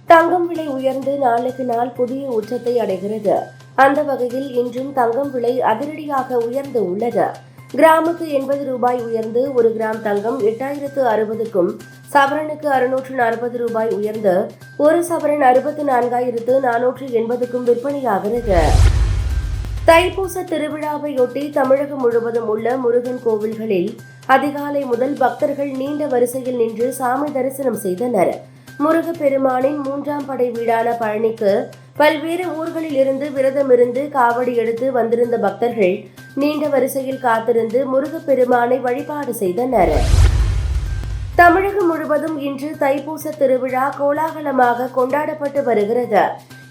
தங்கம் விலை உயர்ந்து நாளுக்கு நாள் புதிய உச்சத்தை அடைகிறது. அந்த வகையில் இன்றும் தங்கம் விலை அதிரடியாக உயர்ந்து உள்ளது. கிராமுக்கு 80 ரூபாய் உயர்ந்து 1 கிராம் தங்கம் 8060க்கும், சவரனுக்கு 640 ரூபாய் உயர்ந்து 1 சவரன் 64,480க்கும் விற்பனையாகிறது. தைப்பூச திருவிழாவையொட்டி தமிழகம் முழுவதும் உள்ள முருகன் கோவில்களில் அதிகாலை முதல் பக்தர்கள் நீண்ட வரிசையில் நின்று சாமி தரிசனம் செய்தனர். முருகப்பெருமானின் 3ஆம் படை வீடான பழனிக்கு பல்வேறு ஊர்களில் இருந்து விரதமிருந்து காவடி எடுத்து வந்திருந்த பக்தர்கள் நீண்ட வரிசையில் காத்திருந்து முருகப்பெருமானை வழிபாடு செய்தனர். தமிழகம் முழுவதும் இன்று தைப்பூச திருவிழா கோலாகலமாக கொண்டாடப்பட்டு வருகிறது.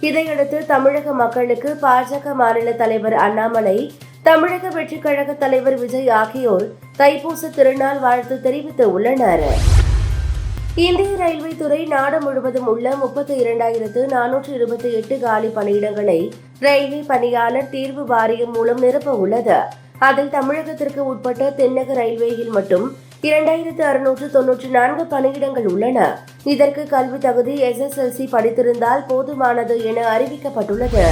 இதையடுத்து தமிழக மக்களுக்கு பாஜக மாநில தலைவர் அண்ணாமலை, தமிழக வெற்றிக் கழக தலைவர் விஜய் ஆகியோர் தைப்பூச திருநாள் வாழ்த்து தெரிவித்து உள்ளனர். இந்திய ரயில்வே துறை நாடு முழுவதும் உள்ள 32,428 காலி பணியிடங்களை ரயில்வே பணியாளர் தேர்வு வாரியம் மூலம் நிரப்ப உள்ளது. அதில் தமிழகத்திற்கு உட்பட்ட தென்னக ரயில்வேயில் மட்டும் 2,694 பணியிடங்கள் உள்ளன. இதற்கு கல்வி தகுதி SSLC படித்திருந்தால் போதுமானது என அறிவிக்கப்பட்டுள்ளது.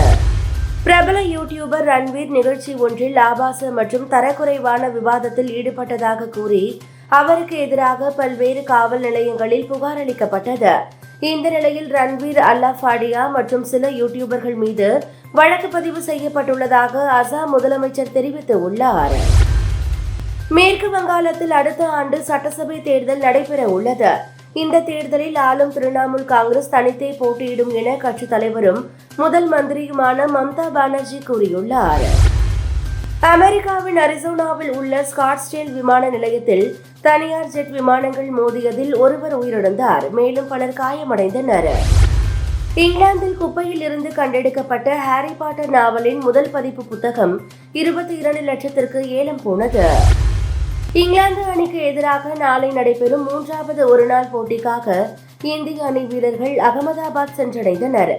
பிரபல யூடியூபர் ரன்வீர் நிகழ்ச்சி ஒன்றில் ஆபாச மற்றும் தரக்குறைவான விவாதத்தில் ஈடுபட்டதாக கூறி அவருக்கு எதிராக பல்வேறு காவல் நிலையங்களில் புகார் அளிக்கப்பட்டது. இந்த நிலையில் ரன்வீர், அல்லாஃபாடியா மற்றும் சில யூடியூபர்கள் மீது வழக்கு பதிவு செய்யப்பட்டுள்ளதாக அசாம் முதலமைச்சர் தெரிவித்துள்ளார். மேற்கு வங்காளத்தில் அடுத்த ஆண்டு சட்டசபை தேர்தல் நடைபெற உள்ளது. இந்த தேர்தலில் ஆளும் திரிணாமுல் காங்கிரஸ் தனித்தே போட்டியிடும் என கட்சித் தலைவரும் முதல் மந்திரியுமான மம்தா பானர்ஜி கூறியுள்ளார். அமெரிக்காவின் அரிசோனாவில் உள்ள ஸ்காட்ஸ்டேல் விமான நிலையத்தில் தனியார் ஜெட் விமானங்கள் மோதியதில் ஒருவர் உயிரிழந்தார். மேலும் பலர் காயமடைந்தனர். இங்கிலாந்தில் குப்பையில் இருந்து கண்டெடுக்கப்பட்ட ஹாரி பாட்டர் நாவலின் முதல் பதிப்பு புத்தகம் 22 லட்சத்திற்கு ஏலம் போனது. இங்கிலாந்து அணிக்கு எதிராக நாளை நடைபெறும் 3வது ஒருநாள் போட்டிக்காக இந்திய அணி வீரர்கள் அகமதாபாத் சென்றடைந்தனர்.